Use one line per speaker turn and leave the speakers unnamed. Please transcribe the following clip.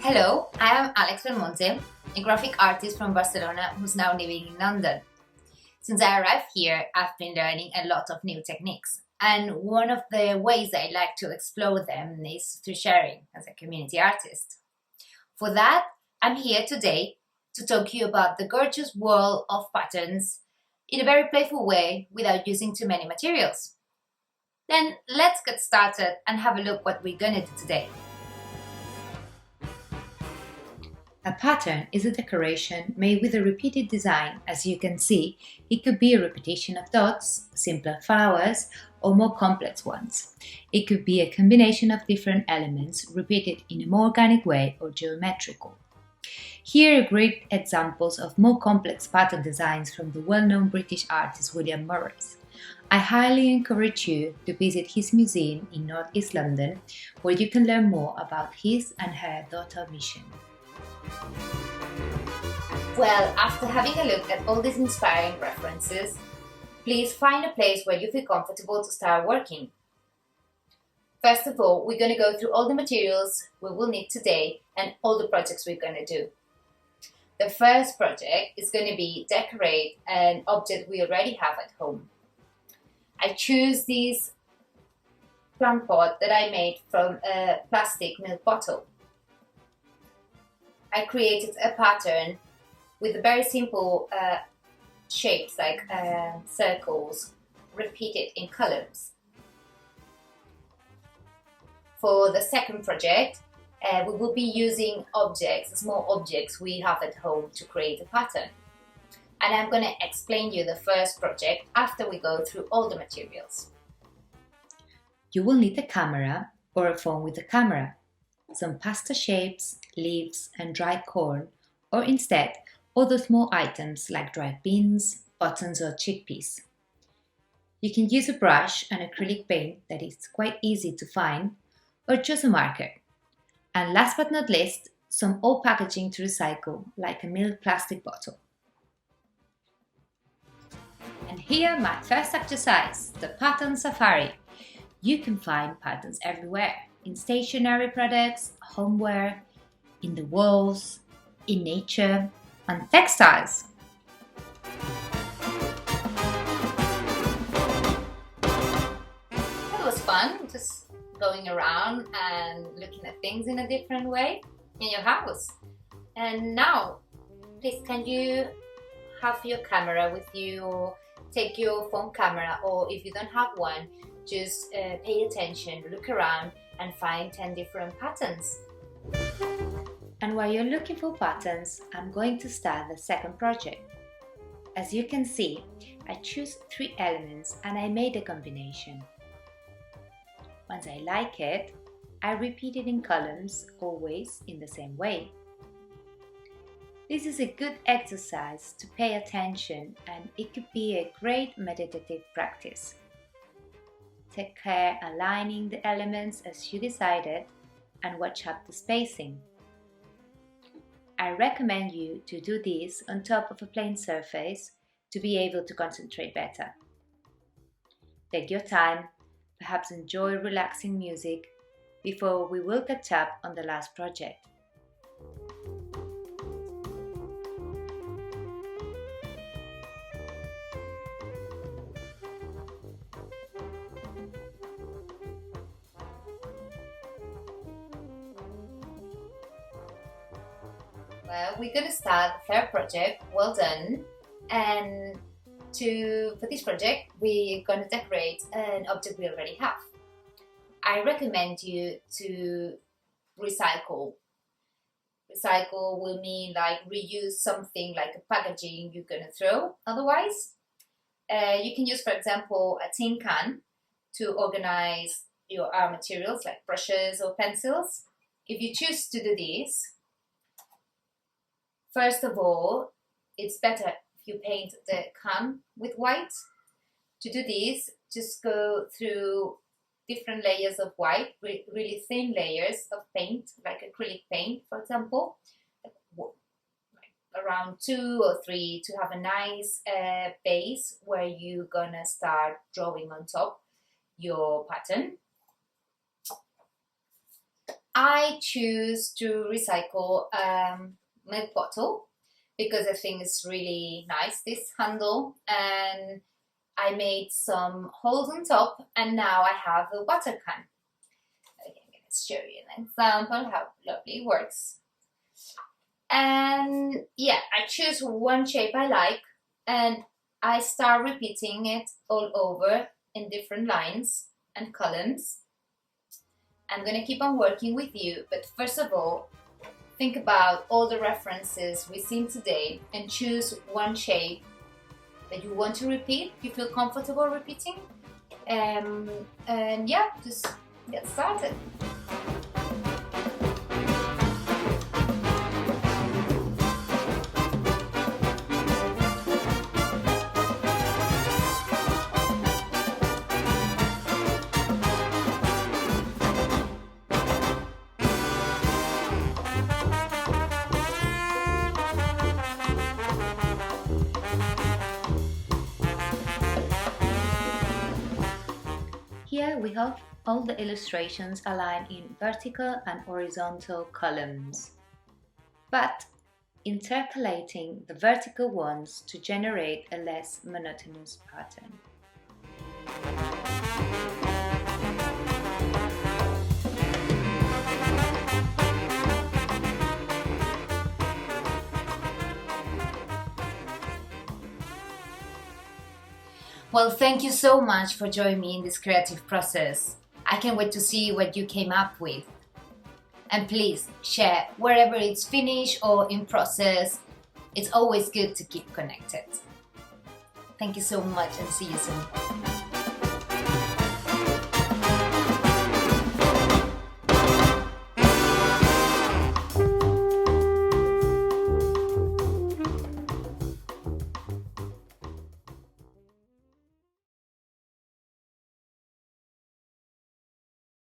Hello, I am Alex Belmonte, a graphic artist from Barcelona who's now living in London. Since I arrived here, I've been learning a lot of new techniques, and one of the ways I like to explore them is through sharing as a community artist. For that, I'm here today to talk to you about the gorgeous world of patterns in a very playful way without using too many materials. Then let's get started and have a look what we're gonna do today. A pattern is a decoration made with a repeated design. As you can see, it could be a repetition of dots, simpler flowers, or more complex ones. It could be a combination of different elements repeated in a more organic way or geometrical. Here are great examples of more complex pattern designs from the well-known British artist William Morris. I highly encourage you to visit his museum in North East London, where you can learn more about his and her daughter mission. Well, after having a look at all these inspiring references, please find a place where you feel comfortable to start working. First of all, we're going to go through all the materials we will need today and all the projects we're going to do. The first project is going to be decorate an object we already have at home. I choose this plant pot that I made from a plastic milk bottle. I created a pattern with very simple shapes like circles repeated in columns. For the second project, we will be using objects, small objects we have at home to create a pattern. And I'm going to explain you the first project after we go through all the materials. You will need a camera or a phone with a camera, some pasta shapes, leaves and dried corn, or instead other small items like dried beans, buttons or chickpeas. You can use a brush and acrylic paint that is quite easy to find, or just a marker. And last but not least, some old packaging to recycle, like a milk plastic bottle. And here my first exercise, the pattern safari. You can find patterns everywhere, in stationery products, homeware, in the walls, in nature, and textiles. It was fun, just going around and looking at things in a different way in your house. And now, please can you have your camera with you, or take your phone camera, or if you don't have one, just pay attention, look around and find 10 different patterns. And while you're looking for patterns, I'm going to start the second project. As you can see, I choose 3 elements and I made a combination. Once I like it, I repeat it in columns, always in the same way. This is a good exercise to pay attention, and it could be a great meditative practice. Take care aligning the elements as you decided and watch out the spacing. I recommend you to do this on top of a plain surface to be able to concentrate better. Take your time, perhaps enjoy relaxing music before we will catch up on the last project. Well, we're going to start the third project. Well done. And for this project, we're going to decorate an object we already have. I recommend you to recycle. Recycle will mean like reuse something like a packaging you're going to throw otherwise. You can use, for example, a tin can to organize your art materials like brushes or pencils. If you choose to do this, first of all, it's better if you paint the can with white. To do this, just go through different layers of white, really thin layers of paint, like acrylic paint, for example, around 2 or 3 to have a nice base where you're gonna start drawing on top your pattern. I choose to recycle milk bottle because I think it's really nice, this handle, and I made some holes on top, and now I have a water can. Okay, I'm going to show you an example how lovely it works. And yeah, I choose one shape I like and I start repeating it all over in different lines and columns. I'm going to keep on working with you, but first of all, think about all the references we've seen today and choose one shape that you want to repeat, you feel comfortable repeating. And yeah, just get started. Here we have all the illustrations aligned in vertical and horizontal columns, but intercalating the vertical ones to generate a less monotonous pattern. Well, thank you so much for joining me in this creative process. I can't wait to see what you came up with. And please share wherever it's finished or in process. It's always good to keep connected. Thank you so much and see you soon.